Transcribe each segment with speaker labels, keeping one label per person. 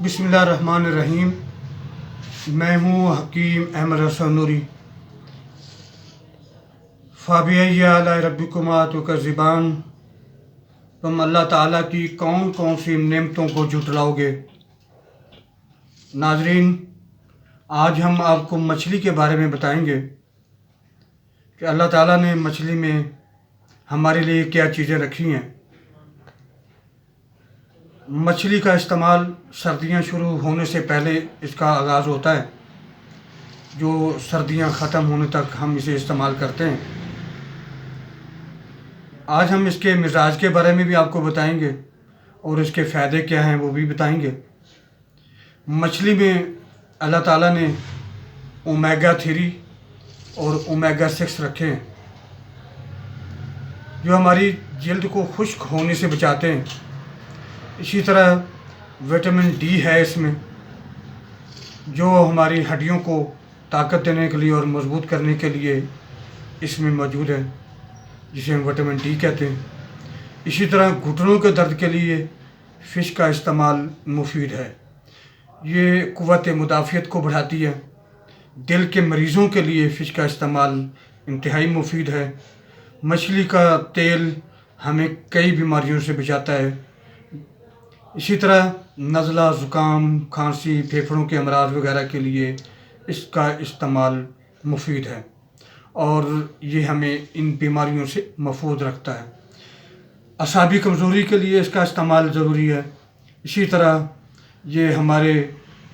Speaker 1: बिस्मिल्लाहिर्रहमानिर्रहीम। मैं हूँ हकीम अहमद हसन नूरी। फ़ाबिअय्यि आलाइ रब्बिकुमा तुकज़्ज़िबान। तुम अल्लाह ताला की कौन कौन सी नेमतों को झुटलाओगे। नाज़रीन, आज हम आपको मछली के बारे में बताएंगे कि अल्लाह ताला ने मछली में हमारे लिए क्या चीज़ें रखी हैं। मछली का इस्तेमाल सर्दियां शुरू होने से पहले इसका आगाज़ होता है, जो सर्दियां ख़त्म होने तक हम इसे इस्तेमाल करते हैं। आज हम इसके मिजाज के बारे में भी आपको बताएंगे और इसके फ़ायदे क्या हैं वो भी बताएंगे। मछली में अल्लाह ताला ने ओमेगा 3 और ओमेगा 6 रखे हैं, जो हमारी जल्द को खुश्क होने से बचाते हैं। इसी तरह विटामिन डी है इसमें, जो हमारी हड्डियों को ताकत देने के लिए और मजबूत करने के लिए इसमें मौजूद है, जिसे हम विटामिन डी कहते हैं। इसी तरह घुटनों के दर्द के लिए फ़िश का इस्तेमाल मुफीद है। ये क़ुव्वत मुदाफ़ियत को बढ़ाती है। दिल के मरीज़ों के लिए फ़िश का इस्तेमाल इंतहाई मुफीद है। मछली का तेल हमें कई बीमारियों से बचाता है। इसी तरह नज़ला, ज़ुकाम, खांसी, फेफड़ों के अमराज वगैरह के लिए इसका इस्तेमाल मुफीद है और ये हमें इन बीमारियों से महफूज रखता है। असाबी कमज़ोरी के लिए इसका इस्तेमाल ज़रूरी है। इसी तरह ये हमारे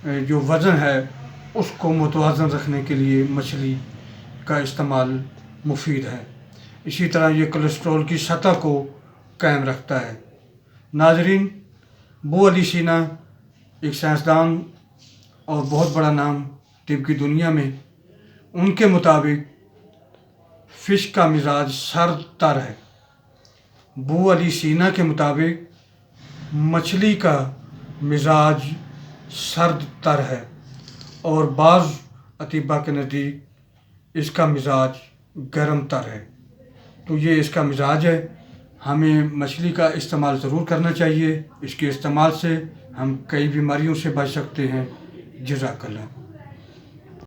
Speaker 1: जो वज़न है उसको मुतवाज़न रखने के लिए मछली का इस्तेमाल मुफीद है। इसी तरह ये कोलेस्ट्रॉल की सतह को कायम रखता है। नाज़रीन, अबू अली सीना एक साइंसदान और बहुत बड़ा नाम तिब की दुनिया में, उनके मुताबिक फ़िश का मिजाज सर्द तर है। अबू अली सीना के मुताबिक मछली का मिजाज सर्द तर है और बाज़ अतीबा के नज़दीक इसका मिजाज गर्म तर है। तो ये इसका मिजाज है। हमें मछली का इस्तेमाल ज़रूर करना चाहिए। इसके इस्तेमाल से हम कई बीमारियों से बच सकते हैं। जज़ाकल्लाह।